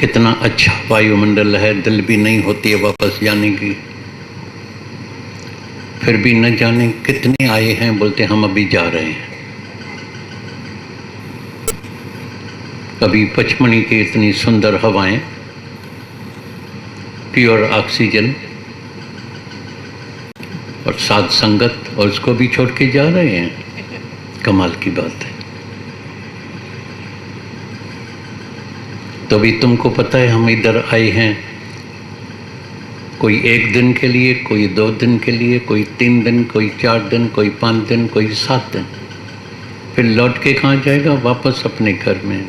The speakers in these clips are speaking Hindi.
कितना अच्छा वायुमंडल है, दिल भी नहीं होती है वापस जाने की। फिर भी न जाने कितने आए हैं, बोलते हम अभी जा रहे हैं। कभी पचमणी की इतनी सुंदर हवाएं, प्योर ऑक्सीजन और साथ संगत, और उसको भी छोड़ के जा रहे हैं। कमाल की बात है। तो भी तुमको पता है हम इधर आए हैं, कोई 1 दिन के लिए, कोई 2 दिन के लिए, कोई 3 दिन, कोई 4 दिन, कोई 5 दिन, कोई 7 दिन। फिर लौट के कहाँ जाएगा? वापस अपने घर में।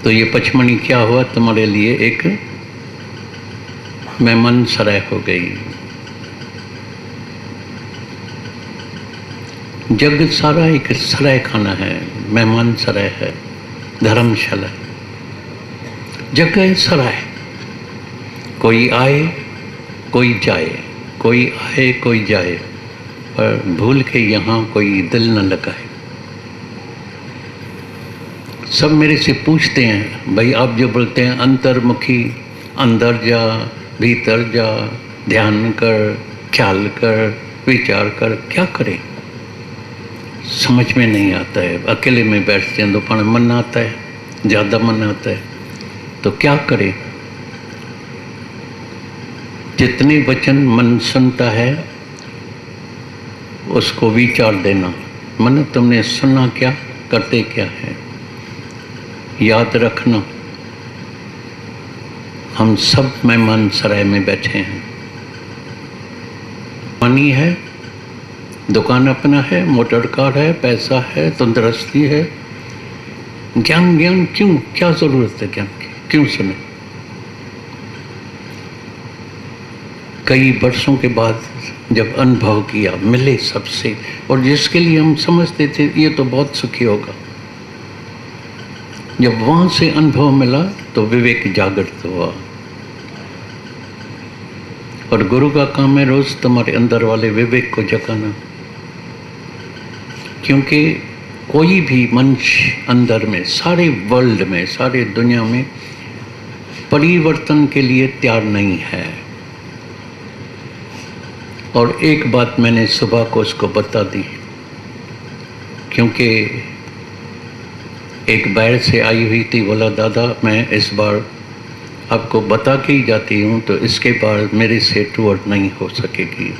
तो ये पचमणी क्या हुआ तुम्हारे लिए? एक मेहमान सराय हो गई। जग सारा एक सराय खाना है, मेहमान सराय है, धर्मशाला, जगह सराय। कोई आए कोई जाए, कोई आए कोई जाए, पर भूल के यहाँ कोई दिल न लगाए। सब मेरे से पूछते हैं, भाई आप जो बोलते हैं अंतर्मुखी, अंदर जा, भीतर जा, ध्यान कर, ख्याल कर, विचार कर, क्या करें? समझ में नहीं आता है। अकेले में बैठते हैं तो पण मन आता है, ज़्यादा मन आता है, तो क्या करें? जितने वचन मन सुनता है उसको विचार देना। मन तुमने सुना क्या, करते क्या है, याद रखना। हम सब मेहमान सराय में बैठे हैं। मनी है, दुकान अपना है, मोटर कार है, पैसा है, तंदुरुस्ती है, ज्ञान ज्ञान क्यों, क्या जरूरत है ज्ञान की? क्यों सुने? कई वर्षों के बाद जब अनुभव किया, मिले सबसे, और जिसके लिए हम समझते थे ये तो बहुत सुखी होगा, जब वहां से अनुभव मिला तो विवेक जागृत हुआ। और गुरु का काम है रोज तुम्हारे अंदर वाले विवेक को जगाना। क्योंकि कोई भी मनुष्य अंदर में, सारे वर्ल्ड में, सारे दुनिया में परिवर्तन के लिए तैयार नहीं है। और एक बात मैंने सुबह को उसको बता दी, क्योंकि एक बाहर से आई हुई थी, बोला दादा मैं इस बार आपको बता के ही जाती हूँ, तो इसके बाद मेरे से टूर नहीं हो सकेगी।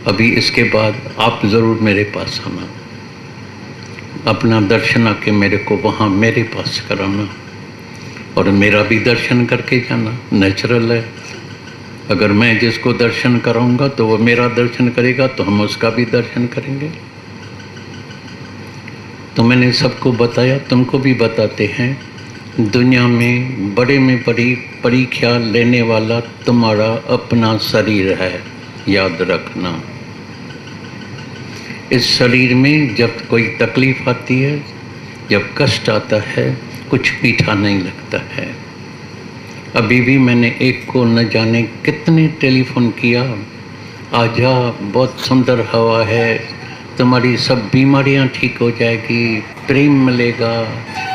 अभी इसके बाद आप ज़रूर मेरे पास आना, अपना दर्शन आके मेरे को वहाँ मेरे पास कराना, और मेरा भी दर्शन करके जाना। नेचुरल है, अगर मैं जिसको दर्शन कराऊंगा तो वो मेरा दर्शन करेगा, तो हम उसका भी दर्शन करेंगे। तो मैंने सबको बताया, तुमको भी बताते हैं, दुनिया में बड़े में बड़ी परीक्षा लेने वाला तुम्हारा अपना शरीर है, याद रखना। इस शरीर में जब कोई तकलीफ आती है, जब कष्ट आता है, कुछ मीठा नहीं लगता है। अभी भी मैंने एक को न जाने कितने टेलीफोन किया, आजा, बहुत सुंदर हवा है, तुम्हारी सब बीमारियां ठीक हो जाएगी, प्रेम मिलेगा,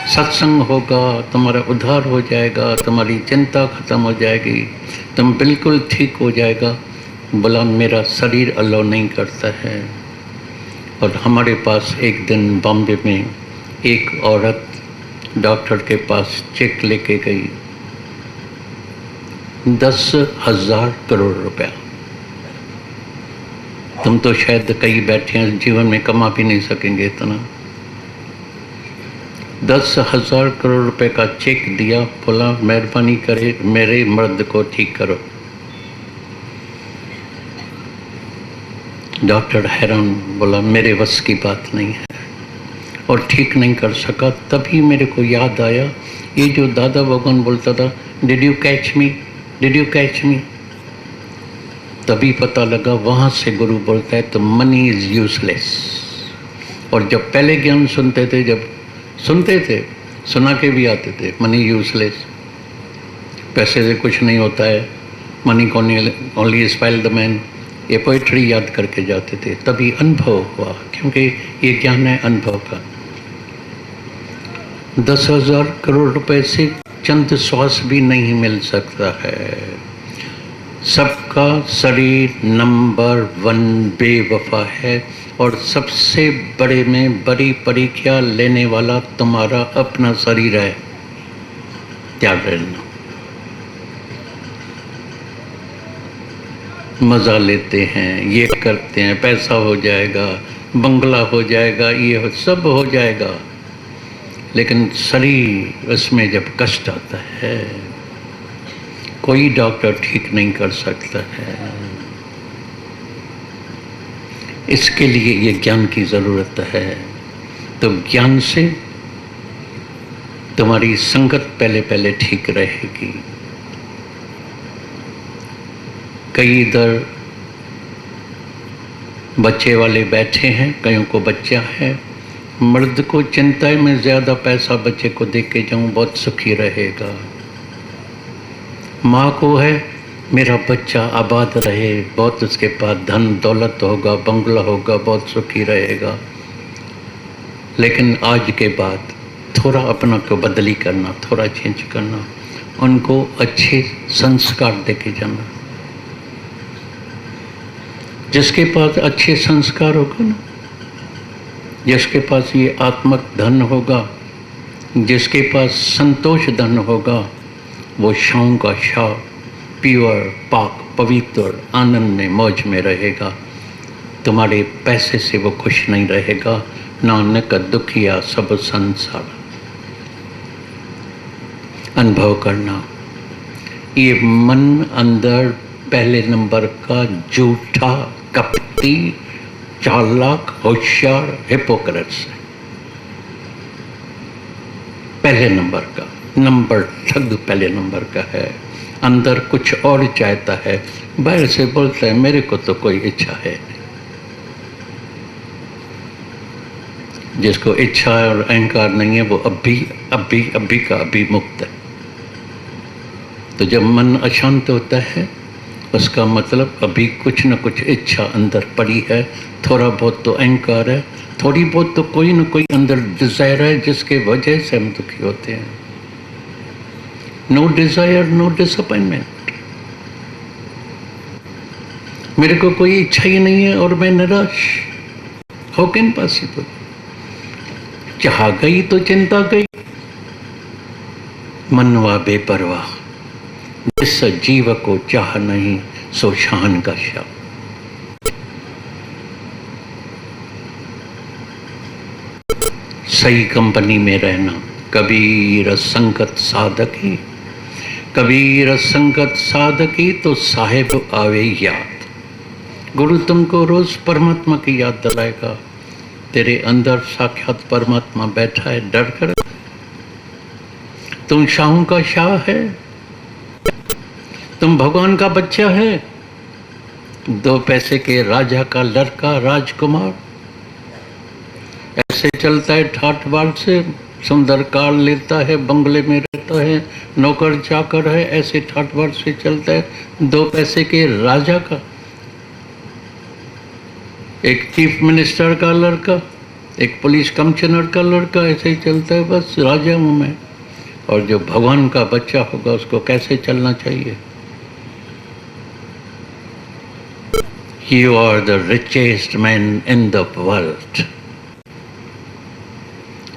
सत्संग होगा, तुम्हारा उद्धार हो जाएगा, तुम्हारी चिंता खत्म हो जाएगी, तुम बिल्कुल ठीक हो जाएगा। बोला मेरा शरीर अलाउ नहीं करता है। और हमारे पास एक दिन बॉम्बे में एक औरत डॉक्टर के पास चेक लेके गई, 10,000 करोड़ रुपया। तुम तो शायद कई बैठे हैं, जीवन में कमा भी नहीं सकेंगे इतना। 10,000 करोड़ रुपए का चेक दिया, बोला मेहरबानी करे मेरे मर्द को ठीक करो। डॉक्टर हैरान, बोला मेरे बस की बात नहीं है, और ठीक नहीं कर सका। तभी मेरे को याद आया, ये जो दादा भगवान बोलता था, did you catch me, did you catch मी। तभी पता लगा, वहाँ से गुरु बोलता है तो मनी इज़ यूजलेस। और जब पहले ज्ञान सुनते थे, जब सुनते थे, सुना के भी आते थे, मनी यूजलेस, पैसे से कुछ नहीं होता है, मनी कौन ओनली स्पाइल द मैन, ये पोइट्री याद करके जाते थे। तभी अनुभव हुआ, क्योंकि ये ज्ञान है अनुभव का। 10,000 करोड़ रुपए से चंद श्वास भी नहीं मिल सकता है। सबका शरीर नंबर 1 बेवफा है और सबसे बड़े में बड़ी परीक्षा लेने वाला तुम्हारा अपना शरीर है। याद रखना। मज़ा लेते हैं, ये करते हैं, पैसा हो जाएगा, बंगला हो जाएगा, ये सब हो जाएगा, लेकिन शरीर उसमें जब कष्ट आता है कोई डॉक्टर ठीक नहीं कर सकता है। इसके लिए ये ज्ञान की ज़रूरत है। तो ज्ञान से तुम्हारी संगत पहले पहले ठीक रहेगी। कई इधर बच्चे वाले बैठे हैं, कईयों को बच्चा है। मर्द को चिंता है मैं ज़्यादा पैसा बच्चे को दे के जाऊँ, बहुत सुखी रहेगा। माँ को है मेरा बच्चा आबाद रहे, बहुत उसके पास धन दौलत होगा, बंगला होगा, बहुत सुखी रहेगा। लेकिन आज के बाद थोड़ा अपना को बदली करना, थोड़ा चेंज करना, उनको अच्छे संस्कार दे के जाना। जिसके पास अच्छे संस्कार होगा ना, जिसके पास ये आत्मक धन होगा, जिसके पास संतोष धन होगा, वो शाम का शाह प्योर पाक पवित्र आनंद में मौज में रहेगा। तुम्हारे पैसे से वो खुश नहीं रहेगा। नानक दुखिया सब संसार। अनुभव करना। ये मन अंदर पहले नंबर का झूठा कपटी चालाक होशियार हिपोक्रेट्स है। पहले नंबर का नंबर ठग पहले नंबर का है। अंदर कुछ और चाहता है, बाहर से बोलता है मेरे को तो कोई इच्छा है नहीं। जिसको इच्छा और अहंकार नहीं है वो अभी का अभी मुक्त है। तो जब मन अशांत होता है उसका मतलब अभी कुछ न कुछ इच्छा अंदर पड़ी है। थोड़ा बहुत तो अहंकार है, थोड़ी बहुत तो कोई न कोई अंदर डिजायर है जिसके वजह से हम दुखी होते हैं। No desire no disappointment. मेरे को कोई इच्छा ही नहीं है और मैं निराश। How can possible? चाह गई तो चिंता गई। मनवा बेपरवाह, जिस जीव को चाह नहीं सो शान का शव। सही कंपनी में रहना। कबीर संगत साधकी, कबीर संगत साधकी तो साहेब आवे याद। गुरु तुमको रोज परमात्मा की याद दिलाएगा। तेरे अंदर साक्षात परमात्मा बैठा है, डर कर। तुम शाहों का शाह है, तुम भगवान का बच्चा है, 2 पैसे के राजा का लड़का राजकुमार। ऐसे चलता है ठाठ बाट से, सुंदर कार लेता है, बंगले में रहता है, नौकर चाकर है, ऐसे ठाठ बाट से चलता है। 2 पैसे के राजा का, एक चीफ मिनिस्टर का लड़का, एक पुलिस कमिश्नर का लड़का, ऐसे ही चलता है। बस राजा हूं मैं। और जो भगवान का बच्चा होगा उसको कैसे चलना चाहिए? You are the richest man in the world,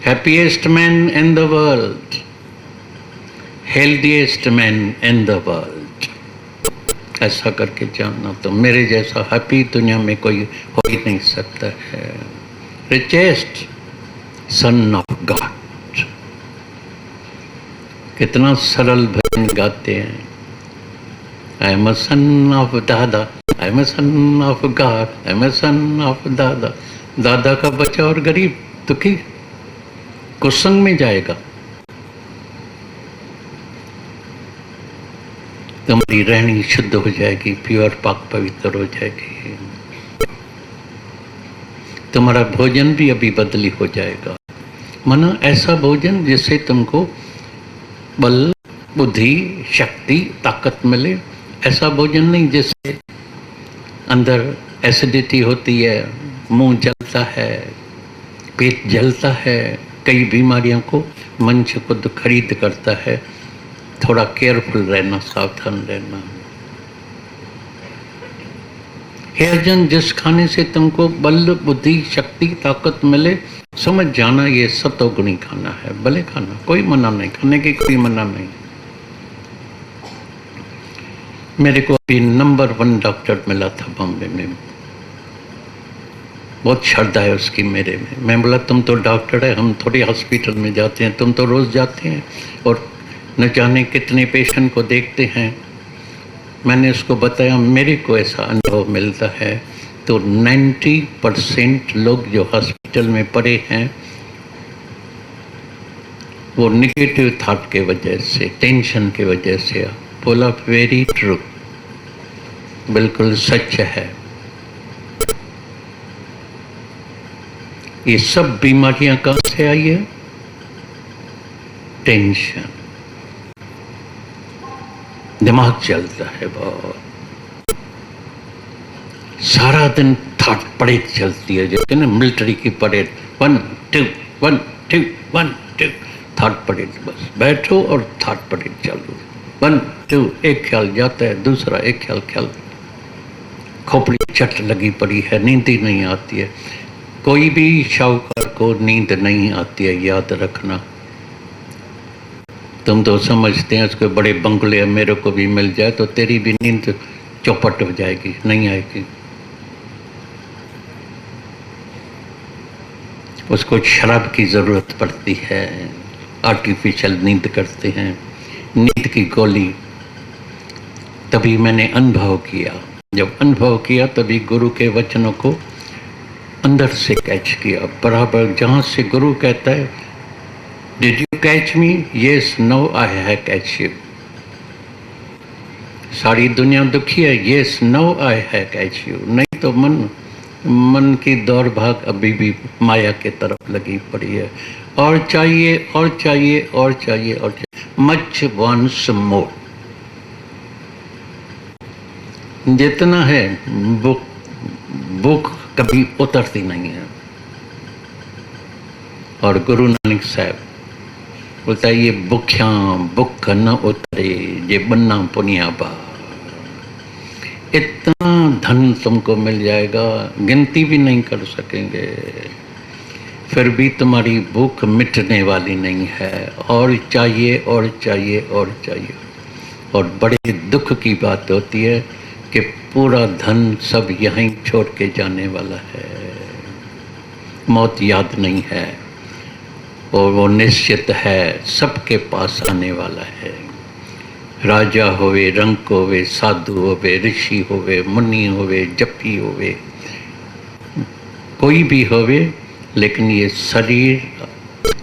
happiest man in the world, healthiest man in the world। ऐसा करके जानना। तो मेरे जैसा हैप्पी दुनिया में कोई हो ही नहीं सकता है। richest son of God। कितना सरल भजन गाते हैं। I am a son of दादा, I am a son of God, I am a son of दादा। दादा का बच्चा और गरीब दुखी कुसंग में जाएगा। तुम्हारी रहनी शुद्ध हो जाएगी, प्योर पाक पवित्र हो जाएगी। तुम्हारा भोजन भी अभी बदली हो जाएगा। माना ऐसा भोजन जिससे तुमको बल बुद्धि शक्ति ताकत मिले। ऐसा भोजन नहीं जिससे अंदर एसिडिटी होती है, मुंह जलता है, पेट जलता है, कई बीमारियों को मंच खुद खरीद करता है। थोड़ा केयरफुल रहना, सावधान रहना। हे अर्जुन, जिस खाने से तुमको बल, बुद्धि, शक्ति, ताकत मिले, समझ जाना ये सतोगुणी खाना है। भले खाना, कोई मना नहीं, खाने की कोई मना नहीं। मेरे को अभी नंबर 1 डॉक्टर मिला था बॉम्बे में, बहुत श्रद्धा है उसकी मेरे में। मैं बोला तुम तो डॉक्टर है, हम थोड़ी हॉस्पिटल में जाते हैं, तुम तो रोज जाते हैं और न जाने कितने पेशेंट को देखते हैं। मैंने उसको बताया मेरे को ऐसा अनुभव मिलता है, तो 90% लोग जो हॉस्पिटल में पड़े हैं वो निगेटिव थॉट के वजह से, टेंशन के वजह से। बोला वेरी ट्रू, बिल्कुल सच है। ये सब बीमारियां कहां से आई है? टेंशन। दिमाग चलता है बहुत, सारा दिन थॉट परेड चलती है, जैसे ना मिलिट्री की परेड, 1 2 1 2 1 2 थॉट परेड। बस बैठो और थॉट परेड चालू, 1 2, एक ख्याल जाता है, दूसरा, एक ख्याल। खोपड़ी चट लगी पड़ी है, नींद ही नहीं आती है। कोई भी शाहूकार को नींद नहीं आती है, याद रखना। तुम तो समझते हैं उसके बड़े बंगले मेरे को भी मिल जाए तो तेरी भी नींद चौपट हो जाएगी, नहीं आएगी। उसको शराब की जरूरत पड़ती है, आर्टिफिशियल नींद करते हैं, नींद की गोली। तभी मैंने अनुभव किया, जब अनुभव किया तभी गुरु के वचनों को अंदर से कैच किया। बराबर जहाँ से गुरु कहता है did you catch me, yes no I have catch you. सारी दुनिया दुखी है, yes no I have catch you. नहीं तो मन की दौड़ भाग अभी भी माया के तरफ लगी पड़ी है, और चाहिए और चाहिए और चाहिए और चाहिए, मच वांट्स मोर। जितना है भूख कभी उतरती नहीं है। और गुरु नानक साहब बोलता है ये भूख न उतरे ये बन्ना पुनिया बा। इतना धन तुमको मिल जाएगा, गिनती भी नहीं कर सकेंगे, फिर भी तुम्हारी भूख मिटने वाली नहीं है। और चाहिए और चाहिए और चाहिए। और बड़े दुख की बात होती है कि पूरा धन सब यहीं छोड़ के जाने वाला है, मौत याद नहीं है, और वो निश्चित है सबके पास आने वाला है। राजा होवे, रंक होवे, साधु होवे, ऋषि होवे, मुनि होवे, जपी होवे, कोई भी होवे, लेकिन ये शरीर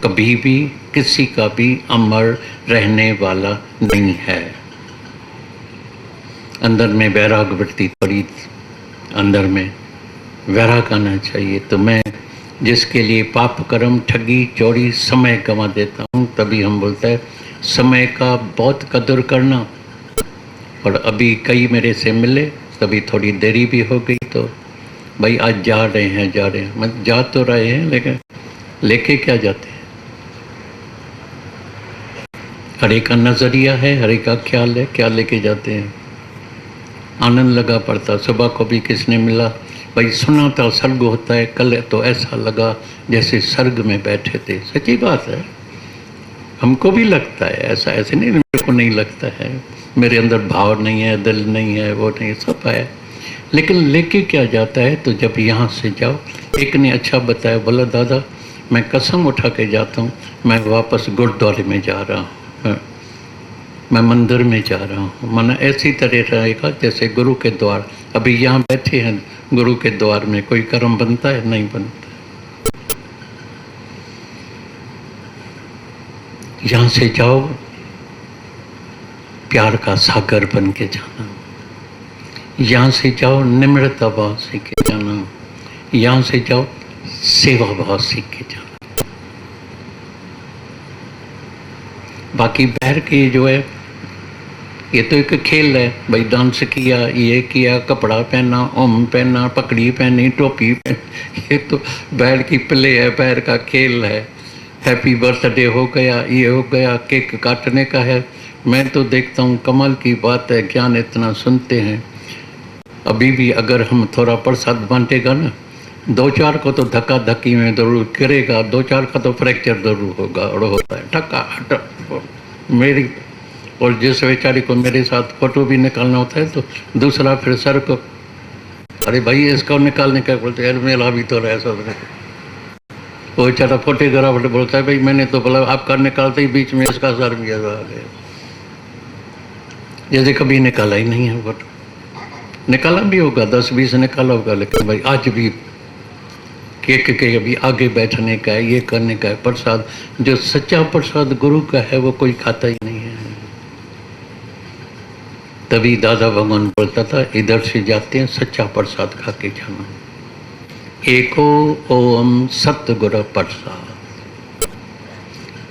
कभी भी किसी का भी अमर रहने वाला नहीं है। अंदर में वैराग वृत्ति पड़ी, अंदर में वैराग आना चाहिए। तो मैं जिसके लिए पाप कर्म, ठगी, चोरी, समय गंवा देता हूँ, तभी हम बोलते हैं समय का बहुत कदर करना। और अभी कई मेरे से मिले, तभी थोड़ी देरी भी हो गई, तो भाई आज जा रहे हैं, मतलब जा तो रहे हैं, लेकिन लेके क्या जाते हैं? हर एक का नज़रिया है, हर एक का ख्याल है, क्या लेके जाते हैं। आनंद लगा पड़ता। सुबह को भी किसने मिला, भाई सुना था स्वर्ग होता है, कल तो ऐसा लगा जैसे स्वर्ग में बैठे थे। सच्ची बात है, हमको भी लगता है ऐसा, ऐसे नहीं मेरे को नहीं लगता है, मेरे अंदर भाव नहीं है, दिल नहीं है, वो नहीं, सब है, लेकिन लेके क्या जाता है? तो जब यहाँ से जाओ, एक ने अच्छा बताया, बोला दादा मैं कसम उठा के जाता हूँ, मैं वापस गुरुद्वारे में जा रहा हूँ, मैं मंदिर में जा रहा हूँ। माना ऐसी तरह रहेगा जैसे गुरु के द्वार। अभी यहाँ बैठे हैं गुरु के द्वार में, कोई कर्म बनता है? नहीं बनता। यहाँ से जाओ प्यार का सागर बन के जाना, यहाँ से जाओ निम्रता भाव सीख के जाना, यहाँ से जाओ सेवा भाव सीख के जाना। बाकी बाहर के जो है ये तो एक खेल है, भाई डांस किया, ये किया, कपड़ा पहना, ओम पहना, पकड़ी पहनी, टोपी पहनी, ये तो बैर की प्ले है, बैर का खेल है। हैप्पी बर्थडे हो गया, ये हो गया, केक काटने का है। मैं तो देखता हूँ कमाल की बात है, ज्ञान इतना सुनते हैं। अभी भी अगर हम थोड़ा प्रसाद बांटेगा ना, 2-4 को तो धक्का धक्की में जरूर गिरेगा, 2-4 का तो फ्रैक्चर जरूर होगा और होता है ठक्का। मेरी और जिस बेचारी को मेरे साथ फोटो भी निकालना होता है तो दूसरा फिर सर को, अरे भाई इसको निकालने का बोलते यार मेरा भी तो रहा सब। वो बेचारा फोटोग्राफर बोलता है भाई मैंने तो बोला आपका निकालते ही बीच में इसका सर भी आ गया, जैसे कभी निकाला ही नहीं है फोटो। निकाला भी होगा, 10-20 निकाला होगा, लेकिन भाई आज भी केक के अभी आगे बैठने का है, ये करने का है। प्रसाद जो सच्चा प्रसाद गुरु का है वो कोई खाता ही नहीं है। तभी दादा भगवान बोलता था इधर से जाते हैं सच्चा प्रसाद खा के जाना। एको ओम सतगुर प्रसाद,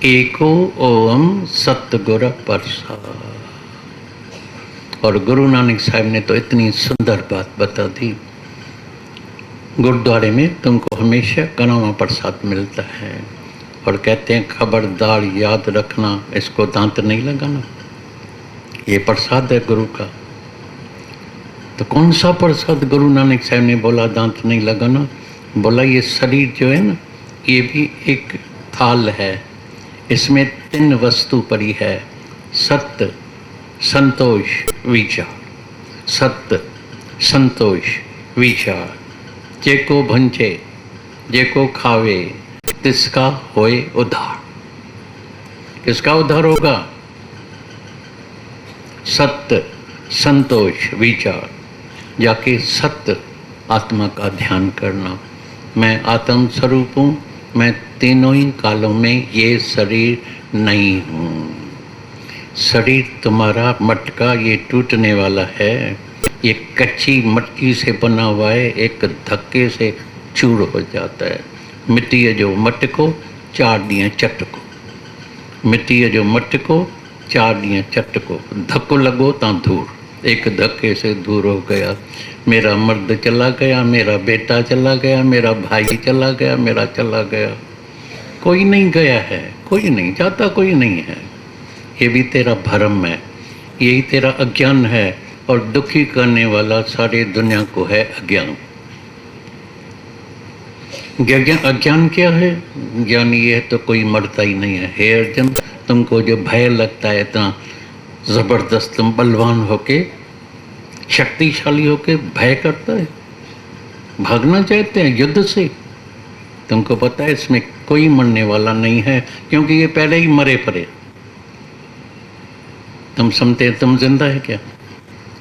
एको ओम सतगुर प्रसाद। और गुरु नानक साहब ने तो इतनी सुंदर बात बता दी, गुरुद्वारे में तुमको हमेशा कनवा प्रसाद मिलता है और कहते हैं खबरदार याद रखना इसको दांत नहीं लगाना, ये प्रसाद है गुरु का। तो कौन सा प्रसाद गुरु नानक साहब ने बोला दांत नहीं लगाना? बोला ये शरीर जो है ना, ये भी एक थाल है, इसमें 3 वस्तु पड़ी है, सत्य संतोष विचार। सत्य संतोष विचार, जेको भंचे जेको खावे तिसका होए उद्धार। किसका उद्धार होगा? सत्य संतोष विचार, जाके सत्य आत्मा का ध्यान करना। मैं आत्म स्वरूप हूँ, मैं तीनों ही कालों में ये शरीर नहीं हूँ। शरीर तुम्हारा मटका ये टूटने वाला है, ये कच्ची मटकी से बना हुआ है, एक धक्के से चूर हो जाता है। मिट्टी है जो मटको 4 दिए चटको, मिट्टी है जो मटको 4 दिए चटको, धक्को लगो ता दूर, एक धक्के से दूर हो गया। मेरा मर्द चला गया, मेरा बेटा चला गया, मेरा भाई चला गया, मेरा चला गया, कोई नहीं गया है, कोई नहीं जाता, कोई नहीं है। ये भी तेरा भ्रम है, यही तेरा अज्ञान है, और दुखी करने वाला सारी दुनिया को है अज्ञान। अज्ञान क्या है? ज्ञान ये है तो कोई मरता ही नहीं है। हे अर्जुन, तुमको जो भय लगता है इतना जबरदस्त, तुम बलवान होके शक्तिशाली होके भय करता है, भागना चाहते हैं युद्ध से, तुमको पता है इसमें कोई मरने वाला नहीं है, क्योंकि ये पहले ही मरे पड़े। तुम समझते हैं तुम जिंदा है क्या?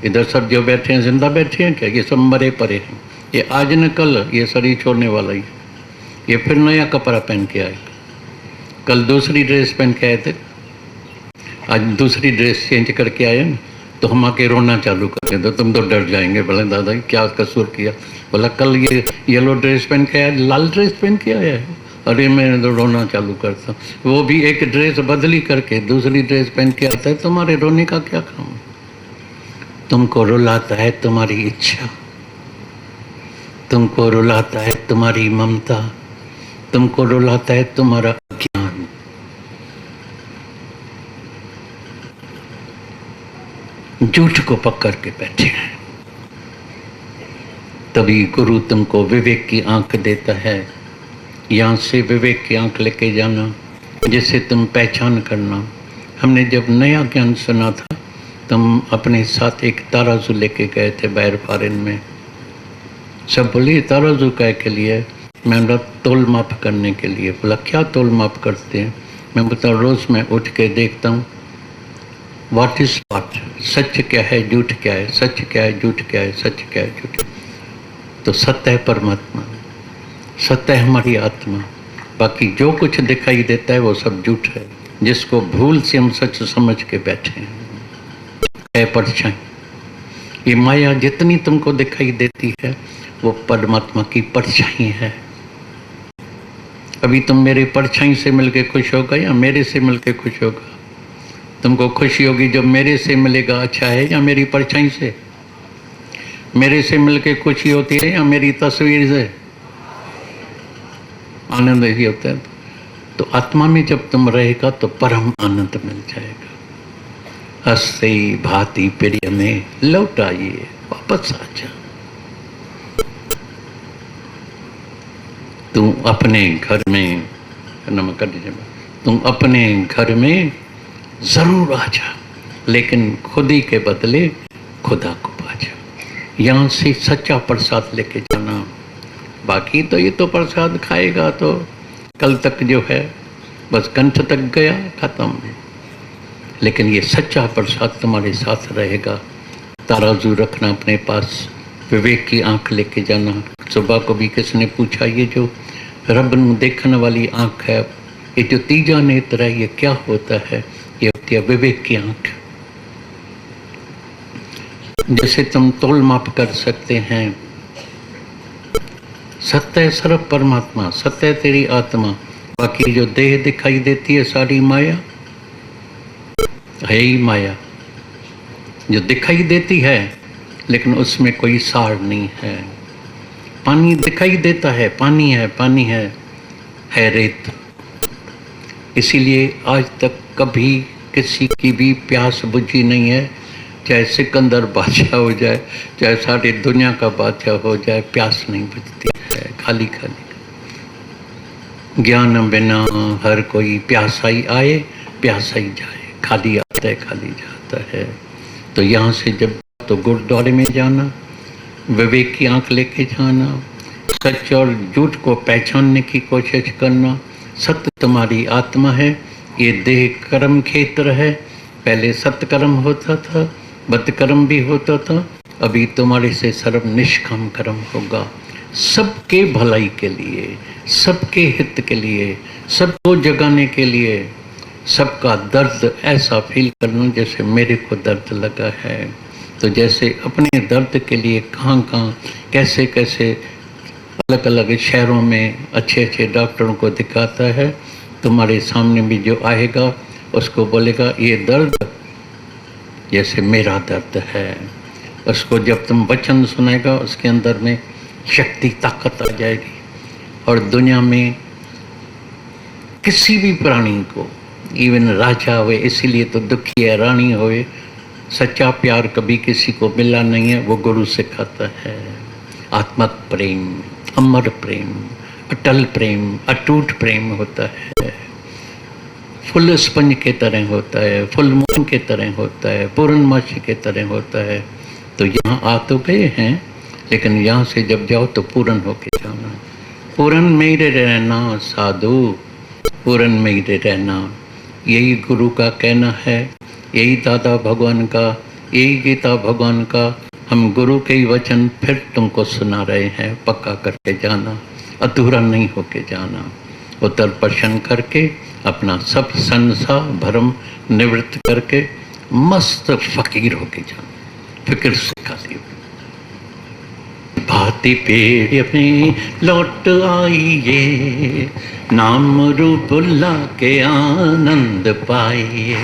इधर सब जो बैठे हैं जिंदा बैठे हैं क्या? ये सब मरे पड़े हैं। ये आज न कल ये शरीर छोड़ने वाला ही, ये फिर नया कपड़ा पहन के आए, कल दूसरी ड्रेस पहन के आए थे, आज दूसरी ड्रेस चेंज करके आए ना, तो हम आके रोना चालू कर दें तो तुम तो डर जाएंगे, बोले दादा क्या कसूर किया? बोला कल ये येलो ड्रेस पहन के आया, लाल ड्रेस पहन के आया है, अरे मैं तो रोना चालू करता। वो भी एक ड्रेस बदली करके दूसरी ड्रेस पहन के आता है, तुम्हारे रोने का क्या काम? तुमको रुलाता है तुम्हारी इच्छा, तुमको रुलाता है तुम्हारी ममता, तुमको रुलाता है तुम्हारा अज्ञान। झूठ को पकड़ के बैठे हैं। तभी गुरु तुमको विवेक की आंख देता है, यहाँ से विवेक की आंख लेके जाना, जिससे तुम पहचान करना। हमने जब नया ज्ञान सुना था, तुम अपने साथ एक तराजू लेके गए थे बाहर फॉरेन में। सब बोले तराजू काय के लिए? मैं बोला तोल माप करने के लिए। बोला क्या तोल माप करते हैं? मैं बता रोज़ मैं उठ के देखता हूँ व्हाट इज व्हाट, सच क्या है झूठ क्या है, सच क्या है झूठ क्या है, सच क्या है झूठ। तो सत्य है परमात्मा, सत्य है हमारी आत्मा, बाकी जो कुछ दिखाई देता है वो सब झूठ है, जिसको भूल से हम सच समझ के बैठे हैं। है परछाई, ये माया जितनी तुमको दिखाई देती है वो परमात्मा की परछाई है। अभी तुम मेरे परछाई से मिलके खुश होगा या मेरे से मिलके खुश होगा? तुमको खुशी होगी जब मेरे से मिलेगा, अच्छा है, या मेरी परछाई से? मेरे से मिलके खुशी होती है या मेरी तस्वीर से? आनंद ही होता है। तो आत्मा में जब तुम रहेगा तो परम आनंद मिल जाएगा। हंसते भांति प्रिय में लौट आइए, वापस आ जा। तुम अपने घर में, नमक कर दीजिए, तुम अपने घर में जरूर आ जा, लेकिन खुदी के बदले खुदा को पा जा। यहाँ से सच्चा प्रसाद लेके जाना। बाकी तो ये तो प्रसाद खाएगा तो कल तक जो है बस कंठ तक गया, खत्म। लेकिन ये सच्चा प्रसाद तुम्हारे साथ रहेगा। तराजू रखना अपने पास, विवेक की आंख लेके जाना। सुबह को भी किसी ने पूछा, ये जो रब ਨੂੰ देखने वाली आंख है, ये जो तीजा नेत्र है, ये क्या होता है? ये होती है विवेक की आंख। जैसे तुम तोल माप कर सकते हैं, सत्य है सर्व परमात्मा, सत्य है तेरी आत्मा, बाकी जो देह दिखाई देती है सारी माया है ही माया, जो दिखाई देती है लेकिन उसमें कोई सार नहीं है। पानी दिखाई देता है, पानी है रेत। इसीलिए आज तक कभी किसी की भी प्यास बुझी नहीं है, चाहे सिकंदर बादशाह हो जाए, चाहे सारी दुनिया का बादशाह हो जाए, प्यास नहीं बुझती है, खाली खाली। ज्ञान बिना हर कोई प्यासा ही आए, प्यासा ही जाए, खाली आता है, खाली जाता है। तो यहाँ से जब तो गुरुद्वारे में जाना, विवेक की आंख लेके जाना, सच और झूठ को पहचानने की कोशिश करना। सत्य तुम्हारी आत्मा है, ये देह कर्म क्षेत्र है। पहले सत्कर्म होता था, बदकर्म भी होता था, अभी तुम्हारे से सर्व निष्काम कर्म होगा, सबके भलाई के लिए, सबके हित के लिए, सबको जगाने के लिए। सबका दर्द ऐसा फील करना जैसे मेरे को दर्द लगा है। तो जैसे अपने दर्द के लिए कहाँ कहाँ कैसे कैसे अलग अलग शहरों में अच्छे अच्छे डॉक्टरों को दिखाता है, तुम्हारे सामने भी जो आएगा उसको बोलेगा ये दर्द जैसे मेरा दर्द है। उसको जब तुम वचन सुनेगा उसके अंदर में शक्ति ताकत आ जाएगी। और दुनिया में किसी भी प्राणी को, इवन राजा हुए इसीलिए तो दुखी है, रानी होए, सच्चा प्यार कभी किसी को मिला नहीं है, वो गुरु सिखाता है। आत्मक प्रेम, अमर प्रेम, अटल प्रेम, अटूट प्रेम होता है। फुल स्पंज के तरह होता है, फुल मून के तरह होता है, पूर्णमासी के तरह होता है। तो यहाँ आ तो गए हैं, लेकिन यहाँ से जब जाओ तो पूर्ण होके जाना। पूर्ण मेरे रहना साधु, पूर्ण मेरे रहना, यही गुरु का कहना है, यही दादा भगवान का, यही गीता भगवान का। हम गुरु के ही वचन फिर तुमको सुना रहे हैं। पक्का करके जाना, अधूरा नहीं होके जाना। उत्तर प्रश्न करके अपना सब संसार भरम निवृत्त करके मस्त फकीर होके जाना। फिक्र से खाली भांति पेड़ में लौट आइए, नाम रूप ला के आनंद पाइए।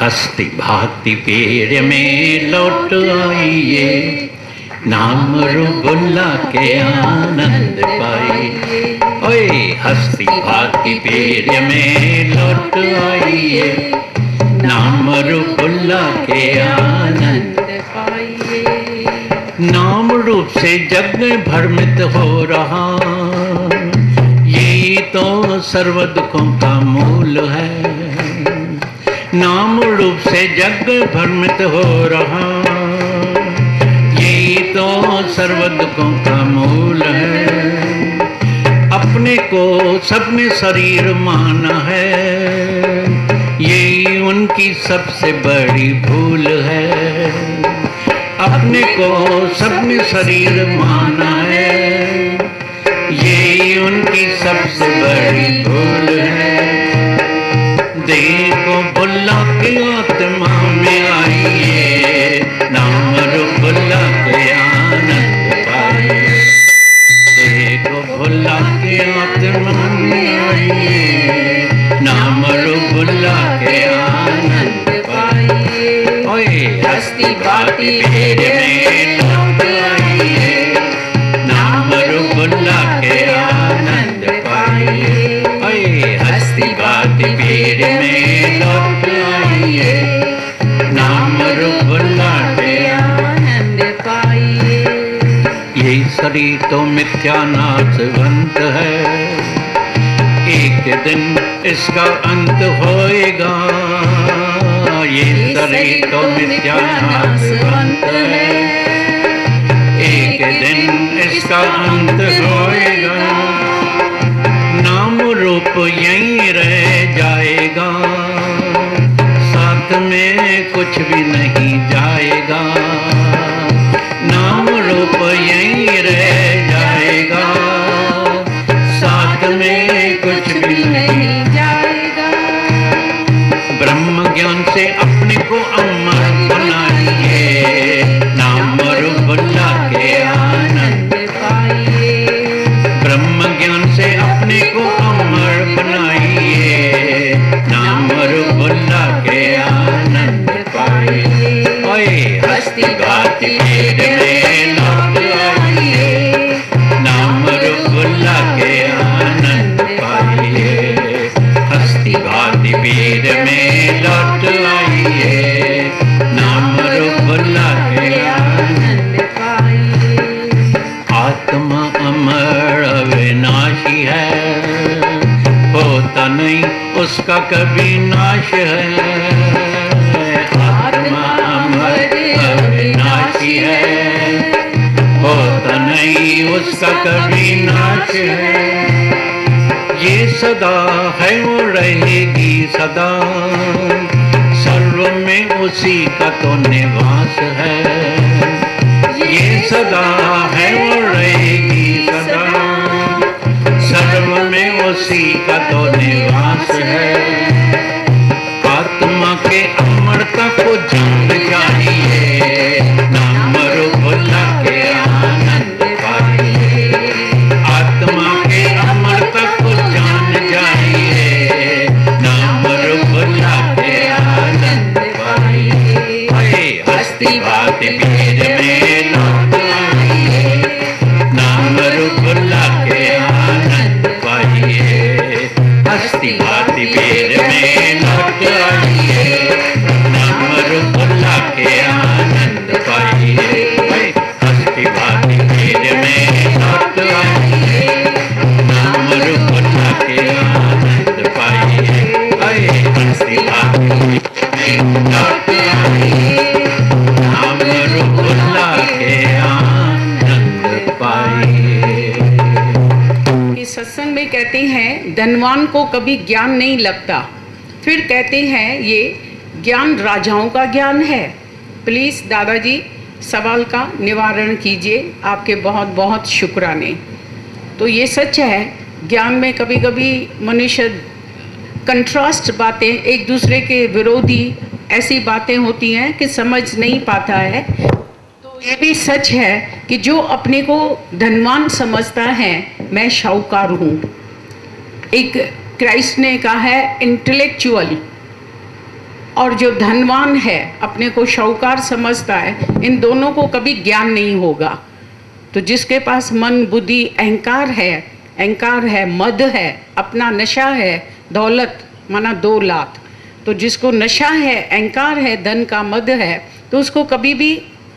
हस्ती भांति पेड़ में लौट आइए, नाम रूप ला के आनंद पाइए। ओए हस्ती भांति पेड़ में लौट आइए, नाम रूप ला के आनंद पाइए। नाम रूप से जग भ्रमित हो रहा, यही तो सर्व दुखों का मूल है। नाम रूप से जग भ्रमित हो रहा, यही तो सर्व दुखों का मूल है। अपने को सबने शरीर माना है, यही उनकी सबसे बड़ी भूल है। अपने को सबने शरीर माना है, यही उनकी सबसे बड़ी भूल है। देह को भुला के आत्मा में आइए, नाम रूप भुला के आनंद पाइए। देह को भुला के आत्मा में आइए, नाम रूप भुला के आनंद पाइए। ओए हस्ती भांति पेड़ में लौट आइए, नाम रूप भुला के आनंद पाइए। ओए भीड़ में लौट आइए, नाम रूप लाके आनंद पाइए। ये शरीर तो मिथ्या नाशवंत है, एक दिन इसका अंत होएगा। ये शरीर तो मिथ्या नाशवंत है, एक दिन इसका अंत होएगा। नाम रूप यहीं रह जाएगा, साथ में कुछ भी नहीं जाएगा। नाम रूप यहीं रह जाएगा, साथ में कुछ भी नहीं जाएगा। ब्रह्म ज्ञान से अपने को अमर बनाइए, नाम रूप लाके आनंद पाइए। ब्रह्म ज्ञान से अपने को अमर बनाइए, नाम रूप लाके आनंद पाइए। ओए हस्ती घाती भीड़ में लौट आइए, नाम रूप लाके आनंद पाइए। हस्ती घाती भीड़ में लौट आइए, नाम रूप लाके आनंद पाइए। आत्मा अमर अविनाशी है, होता नहीं उसका कभी नाश है। आत्मा अमर अविनाशी है, होता नहीं उसका कभी नाश है। ये सदा है वो रहेगी सदा, सर्व में उसी का तो निवास है। ये सदा है वो रहेगी सदा, सर्व में उसी का तो निवास है। आत्मा के अमरता को जान जाइए, नाम रूप लाके आनंद पाइए। आत्मा के अमरता को जान जाइए, नाम रूप लाके आनंद पाइए। हस्ती भांति भीड़ में लौट आइए, नाम रूप लाके आनंद पाइए। हस्ती भांति भीड़ में लौट आइए, नाम रूप लाके आनंद पाइए। हस्ती भांति भीड़ में लौट आइए, नाम रूप लाके आनंद पाइए। हस्ती भांति में लौट आइए, नाम रूप लाके आनंद पाइए। इस सत्संग में कहते हैं धनवान को कभी ज्ञान नहीं लगता, फिर कहते हैं ये ज्ञान राजाओं का ज्ञान है। प्लीज़ दादाजी सवाल का निवारण कीजिए, आपके बहुत बहुत शुक्राने। तो ये सच है, ज्ञान में कभी कभी मनुष्य कंट्रास्ट बातें, एक दूसरे के विरोधी ऐसी बातें होती हैं कि समझ नहीं पाता है। तो ये भी सच है कि जो अपने को धनवान समझता है, मैं शाहूकार हूँ। एक क्राइस्ट ने कहा है इंटेलेक्चुअल, और जो धनवान है अपने को शाहूकार समझता है, इन दोनों को कभी ज्ञान नहीं होगा। तो जिसके पास मन बुद्धि अहंकार है, मद है, अपना नशा है, दौलत माना 2 लाख, तो जिसको नशा है, अहंकार है, धन का मद है, तो उसको कभी भी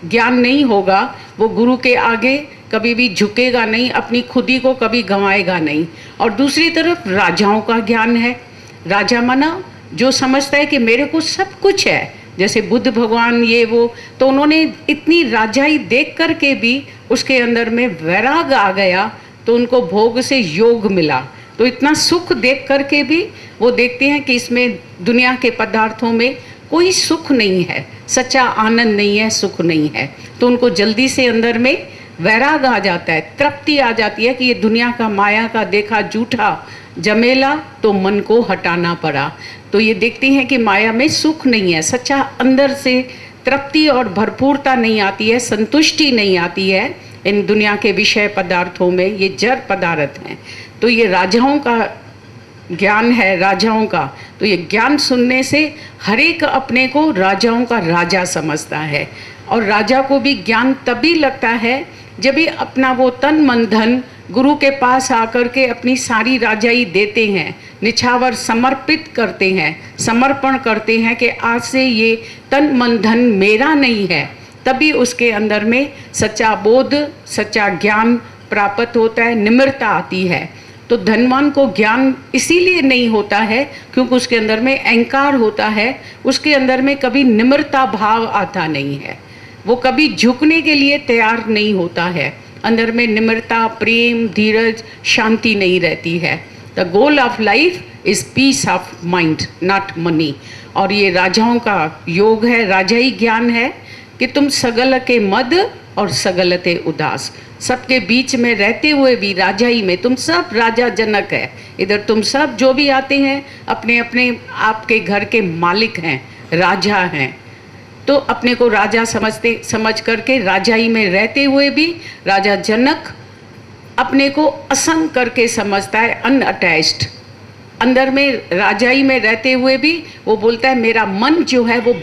ज्ञान नहीं होगा। वो गुरु के आगे कभी भी झुकेगा नहीं, अपनी खुदी को कभी गंवाएगा नहीं। और दूसरी तरफ राजाओं का ज्ञान है। राजा माना जो समझता है कि मेरे को सब कुछ है, जैसे बुद्ध भगवान ये वो, तो उन्होंने इतनी राजाई देख कर के भी उसके अंदर में वैराग आ गया, तो उनको भोग से योग मिला। तो इतना सुख देख कर के भी वो देखते हैं कि इसमें दुनिया के पदार्थों में कोई सुख नहीं है, सच्चा आनंद नहीं है, सुख नहीं है। तो उनको जल्दी से अंदर में वैराग आ जाता है, तृप्ति आ जाती है कि ये दुनिया का माया का देखा झूठा जमेला, तो मन को हटाना पड़ा। तो ये देखते हैं कि माया में सुख नहीं है, सच्चा अंदर से तृप्ति और भरपूरता नहीं आती है, संतुष्टि नहीं आती है इन दुनिया के विषय पदार्थों में, ये जड़ पदार्थ हैं। तो ये राजाओं का ज्ञान है, राजाओं का। तो ये ज्ञान सुनने से हर एक अपने को राजाओं का राजा समझता है। और राजा को भी ज्ञान तभी लगता है जब ये अपना वो तन मन धन गुरु के पास आकर के अपनी सारी राजाई देते हैं, निछावर समर्पित करते हैं, समर्पण करते हैं कि आज से ये तन मन धन मेरा नहीं है, तभी उसके अंदर में सच्चा बोध, सच्चा ज्ञान प्राप्त होता है, निम्रता आती है। तो धनवान को ज्ञान इसीलिए नहीं होता है क्योंकि उसके अंदर में अहंकार होता है, उसके अंदर में कभी निम्रता भाव आता नहीं है, वो कभी झुकने के लिए तैयार नहीं होता है, अंदर में निम्रता, प्रेम, धीरज, शांति नहीं रहती है। The goal of life is piece of mind, not money. और ये राजाओं का योग है, राजाई ज्ञान है कि तुम सगल के मद और सगलते उदास, सबके बीच में रहते हुए भी राजाई में तुम सब राजा जनक है। इधर तुम सब जो भी आते हैं अपने अपने आपके घर के मालिक हैं, राजा हैं, तो अपने को राजा समझ करके राजाई में रहते हुए भी राजा जनक अपने को असंग करके समझता है, अनअटैच्ड। अंदर में राजाई में रहते हुए भी वो बोलता है मेरा मन जो है वो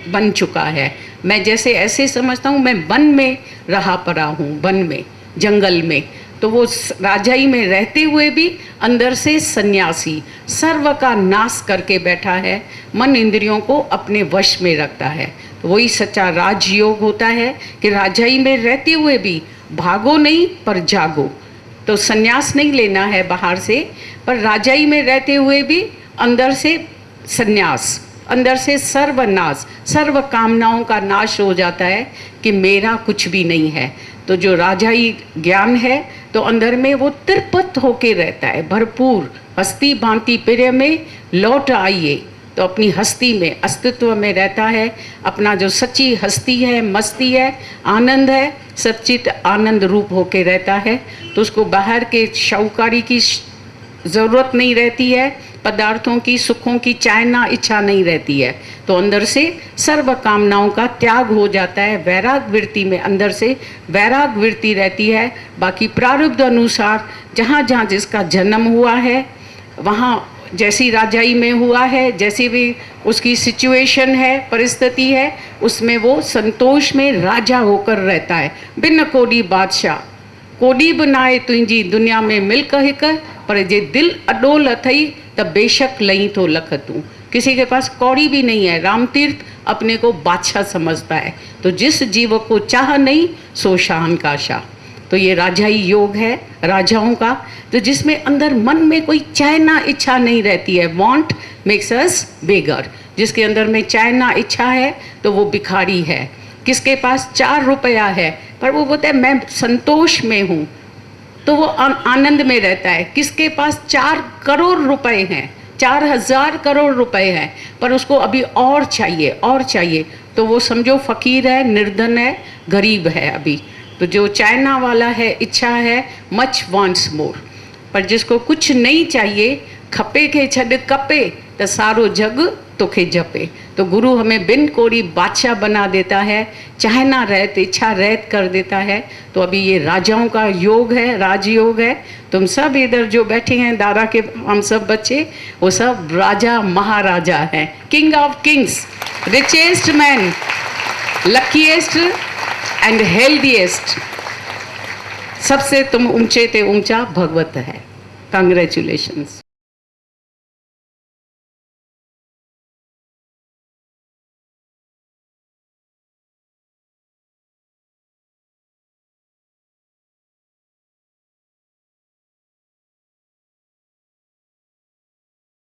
बन चुका है, मैं जैसे ऐसे समझता हूँ, मैं वन में रहा पड़ा हूँ, वन में, जंगल में। तो वो राजाई में रहते हुए भी अंदर से सन्यासी, सर्व का नाश करके बैठा है, मन इंद्रियों को अपने वश में रखता है। तो वही सच्चा राजयोग होता है कि राजाई में रहते हुए भी भागो नहीं पर जागो। तो सन्यास नहीं लेना है बाहर से, पर राजाई में रहते हुए भी अंदर से सन्यास, अंदर से सर्वनाश, सर्व कामनाओं का नाश हो जाता है कि मेरा कुछ भी नहीं है। तो जो राजाई ज्ञान है तो अंदर में वो तिरपत होके रहता है, भरपूर। हस्ती भांति प्रिय में लौट आइए, तो अपनी हस्ती में, अस्तित्व में रहता है। अपना जो सच्ची हस्ती है, मस्ती है, आनंद है, सच्चित आनंद रूप होके रहता है। तो उसको बाहर के शाहूकारी की ज़रूरत नहीं रहती है, पदार्थों की, सुखों की चाहना इच्छा नहीं रहती है। तो अंदर से सर्व कामनाओं का त्याग हो जाता है, वैराग वृत्ति में अंदर से वैराग वृत्ति रहती है। बाकी प्रारब्ध अनुसार जहाँ जहाँ जिसका जन्म हुआ है, वहाँ जैसी राजाई में हुआ है, जैसी भी उसकी सिचुएशन है, परिस्थिति है, उसमें वो संतोष में राजा होकर रहता है। बिन कोडी बादशाह कोडी बनाए तुंहिंजी दुनिया में मिल्क हिक, पर जे दिल अडोल अथई त बेशक लई तो लख तूं। किसी के पास कौड़ी भी नहीं है, रामतीर्थ अपने को बादशाह समझता है। तो जिस जीव को चाह नहीं सो शहंशाह शाह। तो ये राजाई योग है राजाओं का, तो जिसमें अंदर मन में कोई चाहना इच्छा नहीं रहती है। वांट मेक्स अस बेगर। जिसके अंदर में चाहना इच्छा है तो वो भिखारी है। किसके पास 4 रुपया है पर वो बोलता है मैं संतोष में हूँ, तो वो आनंद में रहता है। किसके पास 4 करोड़ रुपए हैं, 4000 करोड़ रुपए हैं, पर उसको अभी और चाहिए और चाहिए, तो वो समझो फकीर है, निर्धन है, गरीब है अभी। तो जो चाइना वाला है, इच्छा है, मच वांट्स मोर। पर जिसको कुछ नहीं चाहिए, खपे के छड़ कपे तो सारो जग तोखे जपे। तो गुरु हमें बिन कोरी बादशाह बना देता है, चाहना रहत इच्छा रहत कर देता है। तो अभी ये राजाओं का योग है, राजयोग है। तुम सब इधर जो बैठे हैं, दादा के हम सब बच्चे, वो सब राजा महाराजा हैं, king of Kings, richest man, luckiest and healthiest. सबसे तुम ऊंचे ते ऊंचा भगवत है। कांग्रेचुलेशंस।